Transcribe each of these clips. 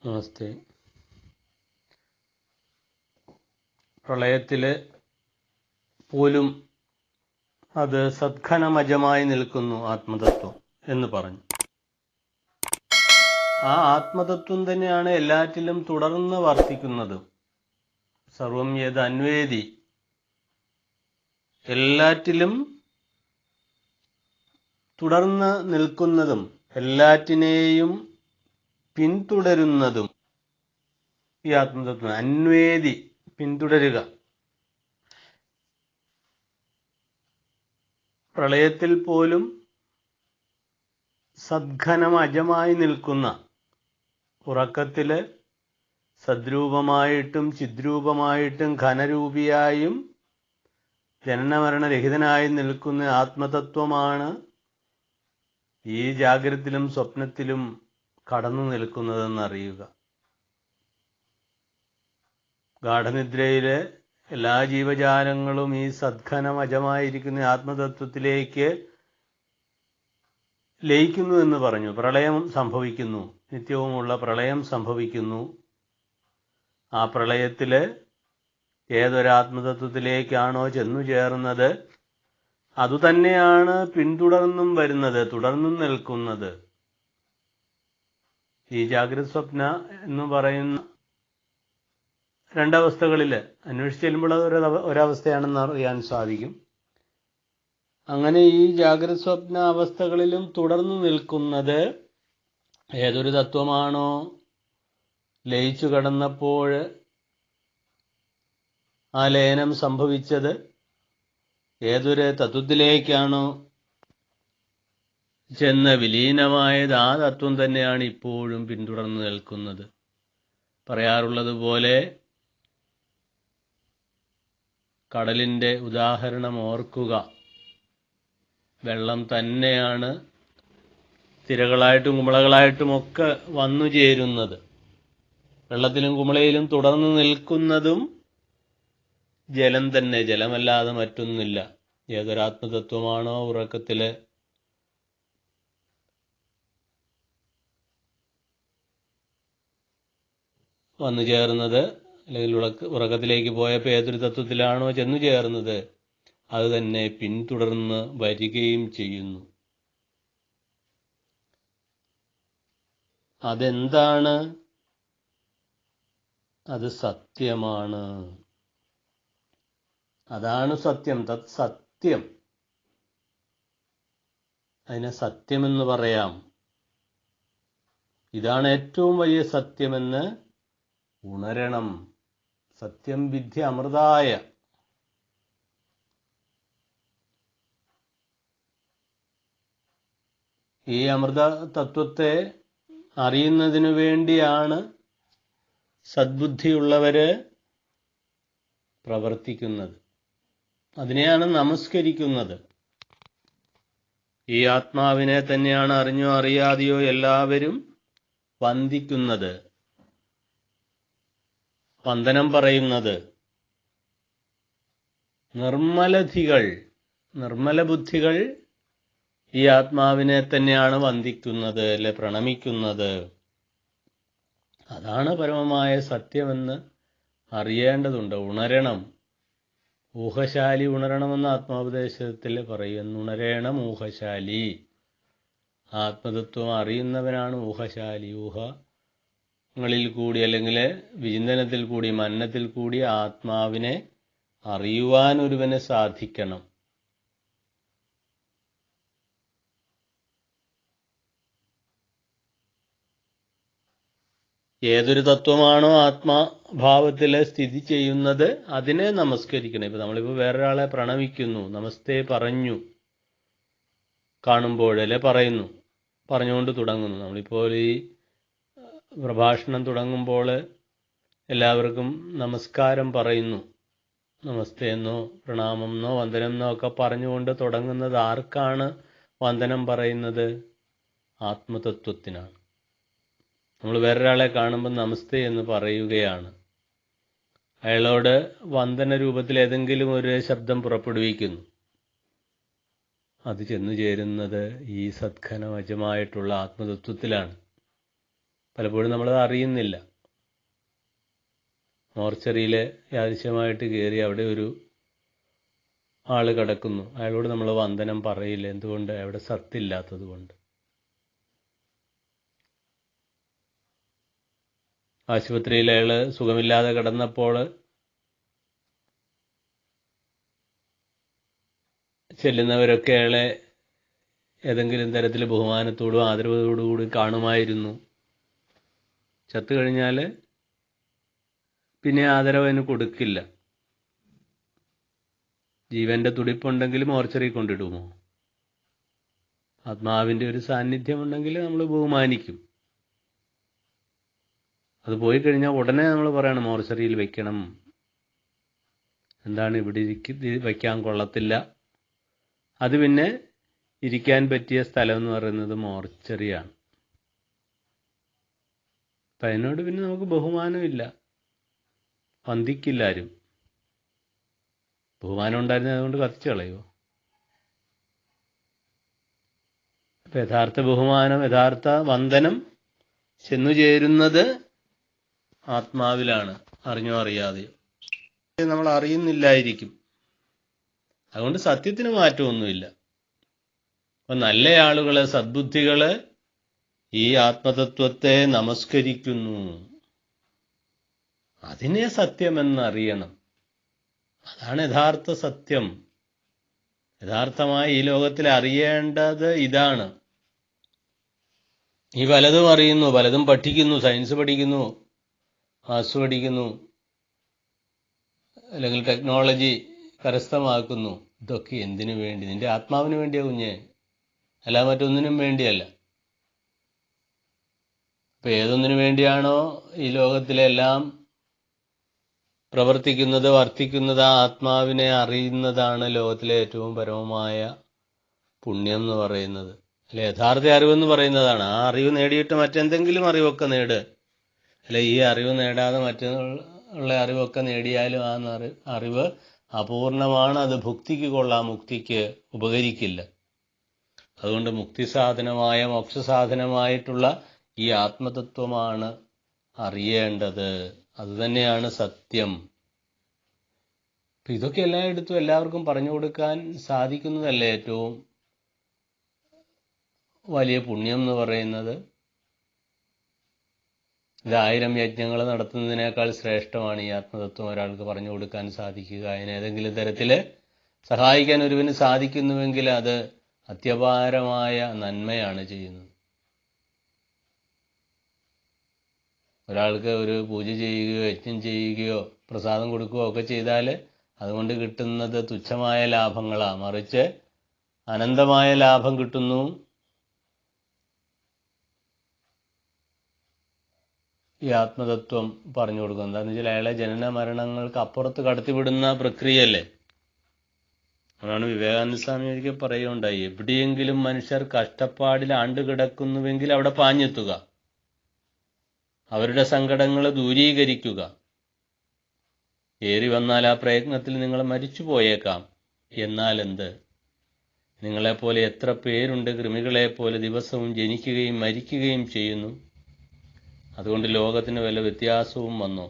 നമസ്തേ. പ്രളയത്തിൽ പോലും അത് സദ്ഘനമജമായി നിൽക്കുന്നു ആത്മതത്വം എന്ന് പറഞ്ഞു. ആ ആത്മതത്വം തന്നെയാണ് എല്ലാറ്റിലും തുടർന്ന് വർത്തിക്കുന്നത്. സർവം യത് അന്വേതി, എല്ലാറ്റിലും തുടർന്ന് നിൽക്കുന്നതും എല്ലാറ്റിനെയും പിന്തുടരുന്നതും ഈ ആത്മതത്വം. അന്വേതി, പിന്തുടരുക. പ്രളയത്തിൽ പോലും സദ്ഘനം അജമായി നിൽക്കുന്ന, ഉറക്കത്തില് സദ്രൂപമായിട്ടും ചിദ്രൂപമായിട്ടും ഘനരൂപിയായും ജനനമരണരഹിതനായി നിൽക്കുന്ന ആത്മതത്വമാണ് ഈ ജാഗ്രതത്തിലും സ്വപ്നത്തിലും കടന്നു നിൽക്കുന്നതെന്നറിയുക. ഗാഠനിദ്രയിലെ എല്ലാ ജീവജാലങ്ങളും ഈ സദ്ഘനമജമായിരിക്കുന്ന ആത്മതത്വത്തിലേക്ക് ലയിക്കുന്നു എന്ന് പറഞ്ഞു. പ്രളയം സംഭവിക്കുന്നു, നിത്യവുമുള്ള പ്രളയം സംഭവിക്കുന്നു. ആ പ്രളയത്തിൽ ഏതൊരാത്മതത്വത്തിലേക്കാണോ ചെന്നു ചേർന്നത് അതുതന്നെയാണ് പിന്തുടർന്നും വരുന്നത്, തുടർന്നും നിൽക്കുന്നത്. ഈ ജാഗ്രത സ്വപ്ന എന്ന് പറയുന്ന രണ്ടവസ്ഥകളിൽ അന്വേഷിച്ച് ചെല്ലുമ്പോൾ ഒരവസ്ഥയാണെന്ന് അറിയാൻ സാധിക്കും. അങ്ങനെ ഈ ജാഗ്രത സ്വപ്ന അവസ്ഥകളിലും തുടർന്നു നിൽക്കുന്നത് ഏതൊരു തത്വമാണോ ലയിച്ചു കടന്നപ്പോൾ ആ ലയനം സംഭവിച്ചത്, ഏതൊരു തത്വത്തിലേക്കാണോ ചെന്ന് വിലീനമായത് ആ തത്വം തന്നെയാണ് ഇപ്പോഴും പിന്തുടർന്നു നിൽക്കുന്നത്. പറയാറുള്ളത് പോലെ കടലിൻ്റെ ഉദാഹരണം ഓർക്കുക. വെള്ളം തന്നെയാണ് തിരകളായിട്ടും കുമിളകളായിട്ടുമൊക്കെ വന്നു ചേരുന്നത്. വെള്ളത്തിലും കുമിളയിലും തുടർന്നു നിൽക്കുന്നതും ജലം തന്നെ, ജലമല്ലാതെ മറ്റൊന്നില്ല. ഏതൊരാത്മതത്വമാണോ ഉറക്കത്തിൽ വന്നു ചേർന്നത്, അല്ലെങ്കിൽ ഉറക്കത്തിലേക്ക് പോയപ്പോൾ ഏതൊരു തത്വത്തിലാണോ ചെന്നു ചേർന്നത് അത് തന്നെ പിന്തുടർന്ന് വരികയും ചെയ്യുന്നു. അതെന്താണ്? അത് സത്യമാണ്. അതാണ് സത്യം. തത് സത്യം. അതിനെ സത്യമെന്ന് പറയാം. ഇതാണ് ഏറ്റവും വലിയ സത്യമെന്ന് ഉണരണം. സത്യം വിദ്യ അമൃതായ. ഈ അമൃത തത്വത്തെ അറിയുന്നതിനു വേണ്ടിയാണ് സദ്ബുദ്ധിയുള്ളവര് പ്രവർത്തിക്കുന്നത്. അതിനെയാണ് നമസ്കരിക്കുന്നത്. ഈ ആത്മാവിനെ തന്നെയാണ് അറിഞ്ഞോ അറിയാതെയോ എല്ലാവരും വന്ദിക്കുന്നത്, വന്ദനം പറയുന്നത്. നിർമ്മലധികൾ, നിർമ്മല ബുദ്ധികൾ ഈ ആത്മാവിനെ തന്നെയാണ് വന്ദിക്കുന്നത്, അല്ലെ പ്രണമിക്കുന്നത്. അതാണ് പരമമായ സത്യമെന്ന് അറിയേണ്ടതുണ്ട്. ഉണരണം. ഊഹശാലി ഉണരണമെന്ന് ആത്മോപദേശത്തിൽ പറയുന്നു. ഉണരേണം ഊഹശാലി. ആത്മതത്വം അറിയുന്നവനാണ് ഊഹശാലി. ഊഹങ്ങളിൽ കൂടി, അല്ലെങ്കിൽ വിചിന്തനത്തിൽ കൂടി, മനനത്തിൽ കൂടി ആത്മാവിനെ അറിയുവാൻ ഒരുവന് സാധിക്കണം. ഏതൊരു തത്വമാണോ ആത്മാഭാവത്തിൽ സ്ഥിതി ചെയ്യുന്നത് അതിനെ നമസ്കരിക്കണം. ഇപ്പം നമ്മളിപ്പോൾ വേറൊരാളെ പ്രണമിക്കുന്നു, നമസ്തേ പറഞ്ഞു കാണുമ്പോഴല്ലേ പറയുന്നു, പറഞ്ഞുകൊണ്ട് തുടങ്ങുന്നു. നമ്മളിപ്പോൾ ഈ പ്രഭാഷണം തുടങ്ങുമ്പോൾ എല്ലാവർക്കും നമസ്കാരം പറയുന്നു. നമസ്തേ എന്നോ പ്രണാമം എന്നോ വന്ദനം എന്നോ ഒക്കെ പറഞ്ഞുകൊണ്ട് തുടങ്ങുന്നത് ആർക്കാണ് വന്ദനം പറയുന്നത്? ആത്മതത്വത്തിനാണ്. നമ്മൾ വേറൊരാളെ കാണുമ്പോൾ നമസ്തേ എന്ന് പറയുകയാണ്. അയാളോട് വന്ദന രൂപത്തിൽ ഏതെങ്കിലും ഒരു ശബ്ദം പുറപ്പെടുവിക്കുന്നു. അത് ചെന്നു ചേരുന്നത് ഈ സദ്ഘനമജമായിട്ടുള്ള ആത്മതത്വത്തിലാണ്. പലപ്പോഴും നമ്മളത് അറിയുന്നില്ല. മോർച്ചറിയിൽ യാദൃശ്യമായിട്ട് കയറി അവിടെ ഒരു ആൾ കിടക്കുന്നു. അയാളോട് നമ്മൾ വന്ദനം പറയില്ല. എന്തുകൊണ്ട്? അവിടെ സത്തില്ലാത്തത് കൊണ്ട്. ആശുപത്രിയിൽ അയാൾ സുഖമില്ലാതെ കിടന്നപ്പോൾ ചെല്ലുന്നവരൊക്കെ അയാളെ ഏതെങ്കിലും തരത്തിൽ ബഹുമാനത്തോടും ആദരവോടും കൂടി കാണുമായിരുന്നു. ചത്തു കഴിഞ്ഞാൽ പിന്നെ ആദരവതിന് കൊടുക്കില്ല. ജീവന്റെ തുടിപ്പുണ്ടെങ്കിൽ മോർച്ചറി കൊണ്ടിടുമോ? ആത്മാവിൻ്റെ ഒരു സാന്നിധ്യമുണ്ടെങ്കിൽ നമ്മൾ ബഹുമാനിക്കും. അത് പോയി കഴിഞ്ഞാൽ ഉടനെ നമ്മൾ പറയണം മോർച്ചറിയിൽ വെക്കണം. എന്താണ് ഇവിടെ വയ്ക്കാൻ കൊള്ളത്തില്ല. അത് പിന്നെ ഇരിക്കാൻ പറ്റിയ സ്ഥലം എന്ന് പറയുന്നത് മോർച്ചറിയാണ്. അപ്പം അതിനോട് പിന്നെ നമുക്ക് ബഹുമാനമില്ല, വന്ദിക്കില്ലാരും. ബഹുമാനം ഉണ്ടായിരുന്നത് അതുകൊണ്ട് കത്തിച്ചു കളയുമോ? അപ്പം യഥാർത്ഥ ബഹുമാനം, യഥാർത്ഥ വന്ദനം ചെന്നു ചേരുന്നത് ആത്മാവിലാണ്, അറിഞ്ഞോ അറിയാതെയോ. നമ്മൾ അറിയുന്നില്ലായിരിക്കും. അതുകൊണ്ട് സത്യത്തിന് മാറ്റമൊന്നുമില്ല. അപ്പം നല്ല ആളുകള്, സദ്ബുദ്ധികള് ഈ ആത്മതത്വത്തെ നമസ്കരിക്കുന്നു. അതിനെ സത്യമെന്നറിയണം. അതാണ് യഥാർത്ഥ സത്യം. യഥാർത്ഥമായി ഈ ലോകത്തിൽ അറിയേണ്ടത് ഇതാണ്. ഈ പലതും അറിയുന്നു, പലതും പഠിക്കുന്നു, സയൻസ് പഠിക്കുന്നു, മാത്സ് പഠിക്കുന്നു, അല്ലെങ്കിൽ ടെക്നോളജി കരസ്ഥമാക്കുന്നു. ഇതൊക്കെ എന്തിനു വേണ്ടി? നിന്റെ ആത്മാവിന് വേണ്ടിയാ കുഞ്ഞെ, അല്ല മറ്റൊന്നിനും വേണ്ടിയല്ല. അപ്പം ഏതൊന്നിനു വേണ്ടിയാണോ ഈ ലോകത്തിലെല്ലാം പ്രവർത്തിക്കുന്നത്, വർത്തിക്കുന്നത്, ആ ആത്മാവിനെ അറിയുന്നതാണ് ലോകത്തിലെ ഏറ്റവും പരമമായ പുണ്യം എന്ന് പറയുന്നത്. അല്ലെ, യഥാർത്ഥ അറിവെന്ന് പറയുന്നതാണ്. ആ അറിവ് നേടിയിട്ട് മറ്റെന്തെങ്കിലും അറിവൊക്കെ നേട്. അല്ലെ, ഈ അറിവ് നേടാതെ മറ്റുള്ള അറിവൊക്കെ നേടിയാലും ആ അറിവ് അപൂർണമാണ്. അത് ഭുക്തിക്ക് കൊള്ളാം, മുക്തിക്ക് ഉപകരിക്കില്ല. അതുകൊണ്ട് മുക്തിസാധനമായ, മോക്ഷസാധനമായിട്ടുള്ള ഈ ആത്മതത്വമാണ് അറിയേണ്ടത്. അതുതന്നെയാണ് സത്യം. അപ്പം ഇതൊക്കെ എല്ലായിടത്തും എല്ലാവർക്കും പറഞ്ഞു കൊടുക്കാൻ സാധിക്കുന്നതല്ലേ ഏറ്റവും വലിയ പുണ്യം എന്ന് പറയുന്നത്. ഇത് 1000 യജ്ഞങ്ങൾ നടത്തുന്നതിനേക്കാൾ ശ്രേഷ്ഠമാണ് ഈ ആത്മതത്വം ഒരാൾക്ക് പറഞ്ഞു കൊടുക്കാൻ സാധിക്കുക. അതിന് ഏതെങ്കിലും തരത്തിൽ സഹായിക്കാൻ ഒരുവന് സാധിക്കുന്നുവെങ്കിൽ അത് അത്യപാരമായ നന്മയാണ് ചെയ്യുന്നത്. ഒരാൾക്ക് ഒരു പൂജ ചെയ്യുകയോ യജ്ഞം ചെയ്യുകയോ പ്രസാദം കൊടുക്കുകയോ ഒക്കെ ചെയ്താൽ അതുകൊണ്ട് കിട്ടുന്നത് തുച്ഛമായ ലാഭങ്ങളാണ്. മറിച്ച് അനന്തമായ ലാഭം കിട്ടുന്നു. ഈ ആത്മതത്വം പറഞ്ഞു കൊടുക്കുന്നത് എന്താണെന്ന് വെച്ചാൽ അയാളെ ജനന മരണങ്ങൾക്ക് അപ്പുറത്ത് കടത്തിവിടുന്ന പ്രക്രിയയല്ലേ. അതാണ് വിവേകാനന്ദ സ്വാമി ഒരിക്കൽ പറയുകയുണ്ടായി, എവിടെയെങ്കിലും മനുഷ്യർ കഷ്ടപ്പാടിൽ ആണ്ടുകിടക്കുന്നുവെങ്കിൽ അവിടെ പാഞ്ഞെത്തുക, അവരുടെ സങ്കടങ്ങൾ ദൂരീകരിക്കുക. ഏറി വന്നാൽ ആ പ്രയത്നത്തിൽ നിങ്ങൾ മരിച്ചു പോയേക്കാം. എന്നാൽ എന്ത്? നിങ്ങളെപ്പോലെ എത്ര പേരുണ്ട് കൃമികളെപ്പോലെ ദിവസവും ജനിക്കുകയും മരിക്കുകയും ചെയ്യുന്നു. അതുകൊണ്ട് ലോകത്തിന് വല്ല വ്യത്യാസവും വന്നോ?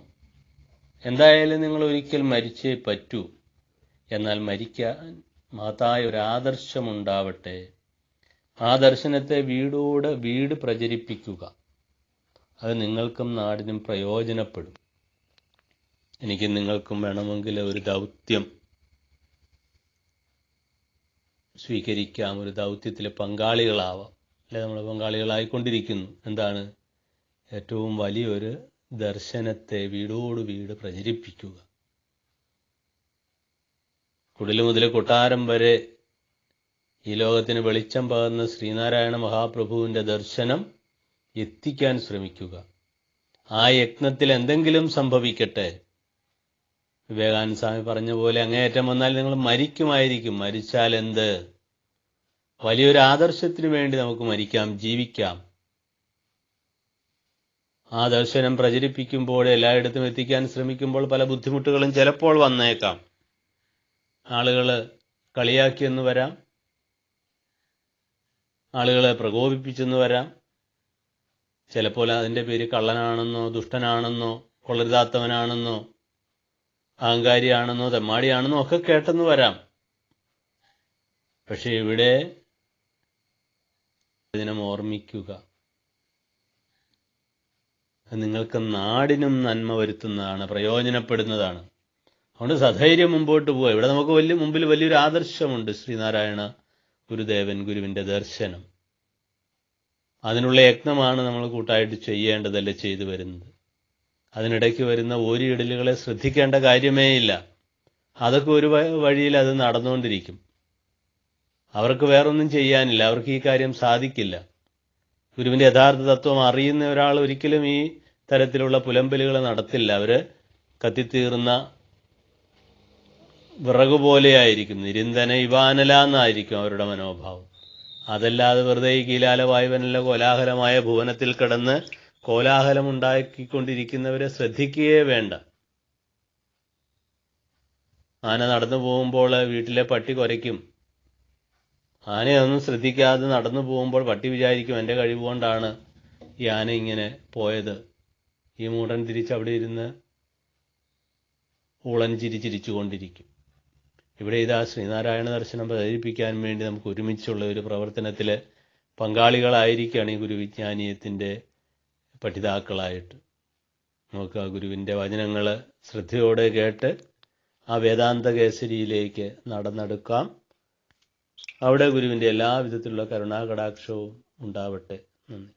എന്തായാലും നിങ്ങൾ ഒരിക്കൽ മരിച്ചേ പറ്റൂ. എന്നാൽ മരിക്കാൻ മഹത്തായ ഒരു ആദർശമുണ്ടാവട്ടെ. ആ ദർശനത്തെ വീടോട് വീട് പ്രചരിപ്പിക്കുക. അത് നിങ്ങൾക്കും നാടിനും പ്രയോജനപ്പെടും. എനിക്ക് നിങ്ങൾക്കും വേണമെങ്കിൽ ഒരു ദൗത്യം സ്വീകരിക്കാം, ഒരു ദൗത്യത്തിൽ പങ്കാളികളാവാം. അല്ലെ, നമ്മൾ പങ്കാളികളായിക്കൊണ്ടിരിക്കുന്നു. എന്താണ്? ഏറ്റവും വലിയൊരു ദർശനത്തെ വീടോട് വീട് പ്രചരിപ്പിക്കുക. കുടിൽ മുതൽ കൊട്ടാരം വരെ ഈ ലോകത്തിന് വെളിച്ചം പകർന്ന ശ്രീനാരായണ മഹാപ്രഭുവിൻ്റെ ദർശനം എത്തിക്കാൻ ശ്രമിക്കുക. ആ യജ്ഞത്തിൽ എന്തെങ്കിലും സംഭവിക്കട്ടെ. വിവേകാനന്ദ സ്വാമി പറഞ്ഞ പോലെ അങ്ങേയറ്റം വന്നാൽ നിങ്ങൾ മരിക്കുമായിരിക്കും. മരിച്ചാൽ എന്ത്? വലിയൊരു ആദർശത്തിന് വേണ്ടി നമുക്ക് മരിക്കാം, ജീവിക്കാം. ആ ദർശനം പ്രചരിപ്പിക്കുമ്പോൾ, എല്ലായിടത്തും എത്തിക്കാൻ ശ്രമിക്കുമ്പോൾ പല ബുദ്ധിമുട്ടുകളും ചിലപ്പോൾ വന്നേക്കാം. ആളുകൾ കളിയാക്കിയെന്ന് വരാം, ആളുകളെ പ്രകോപിപ്പിച്ചെന്ന് വരാം, ചിലപ്പോൾ അതിൻ്റെ പേര് കള്ളനാണെന്നോ ദുഷ്ടനാണെന്നോ കൊള്ളരുതാത്തവനാണെന്നോ അഹങ്കാരിയാണെന്നോ തെമ്മാടിയാണെന്നോ ഒക്കെ കേട്ടെന്ന് വരാം. പക്ഷെ ഇവിടെ ദിനം ഓർമ്മിക്കുക, നിങ്ങൾക്ക് നാടിനും നന്മ വരുത്തുന്നതാണ്, പ്രയോജനപ്പെടുന്നതാണ്. അതുകൊണ്ട് സധൈര്യം മുമ്പോട്ട് പോവുക. ഇവിടെ നമുക്ക് മുമ്പിൽ വലിയൊരു ആദർശമുണ്ട്. ശ്രീനാരായണ ഗുരുദേവൻ, ഗുരുവിൻ്റെ ദർശനം. അതിനുള്ള യത്നമാണ് നമ്മൾ കൂട്ടായിട്ട് ചെയ്യേണ്ടതല്ലേ ചെയ്തു വരുന്നത്. അതിനിടയ്ക്ക് വരുന്ന ഓരിയിടലുകളെ ശ്രദ്ധിക്കേണ്ട കാര്യമേ ഇല്ല. അതൊക്കെ ഒരു വഴിയിൽ അത് നടന്നുകൊണ്ടിരിക്കും. അവർക്ക് വേറൊന്നും ചെയ്യാനില്ല, അവർക്ക് ഈ കാര്യം സാധിക്കില്ല. ഗുരുവിൻ്റെ യഥാർത്ഥ തത്വം അറിയുന്ന ഒരാൾ ഒരിക്കലും ഈ തരത്തിലുള്ള പുലമ്പലുകൾ നടത്തില്ല. അവർ കത്തിത്തീർന്ന വിറക് പോലെയായിരിക്കും, നിരന്തന ഇവാനല എന്നായിരിക്കും അവരുടെ മനോഭാവം. അതല്ലാതെ വെറുതെ ഈ കീലാലവായുവനല്ല കോലാഹലമായ ഭുവനത്തിൽ കിടന്ന് കോലാഹലമുണ്ടാക്കിക്കൊണ്ടിരിക്കുന്നവരെ ശ്രദ്ധിക്കുകയേ വേണ്ട. ആന നടന്നു പോകുമ്പോൾ വീട്ടിലെ പട്ടി കുരയ്ക്കും. ആനയൊന്നും ശ്രദ്ധിക്കാതെ നടന്നു പോകുമ്പോൾ പട്ടി വിചാരിക്കും എൻ്റെ കഴിവുകൊണ്ടാണ് ഈ ആന ഇങ്ങനെ പോയത്. ഈ മൂടൻ തിരിച്ചവിടെ ഇരുന്ന് ഊളൻ ചിരിച്ചുകൊണ്ടിരിക്കും. ഇവിടെ ഇതാ ശ്രീനാരായണ ദർശനം പ്രചരിപ്പിക്കാൻ വേണ്ടി നമുക്ക് ഒരുമിച്ചുള്ള ഒരു പ്രവർത്തനത്തിൽ പങ്കാളികളായിരിക്കുകയാണ് ഈ ഗുരുവിജ്ഞാനീയത്തിൻ്റെ പഠിതാക്കളായിട്ട്. നമുക്ക് ആ ഗുരുവിൻ്റെ വചനങ്ങൾ ശ്രദ്ധയോടെ കേട്ട് ആ വേദാന്ത കേസരിയിലേക്ക് നടന്നെടുക്കാം. അവിടെ ഗുരുവിൻ്റെ എല്ലാവിധത്തിലുള്ള കരുണാകടാക്ഷവും ഉണ്ടാവട്ടെ. നന്ദി.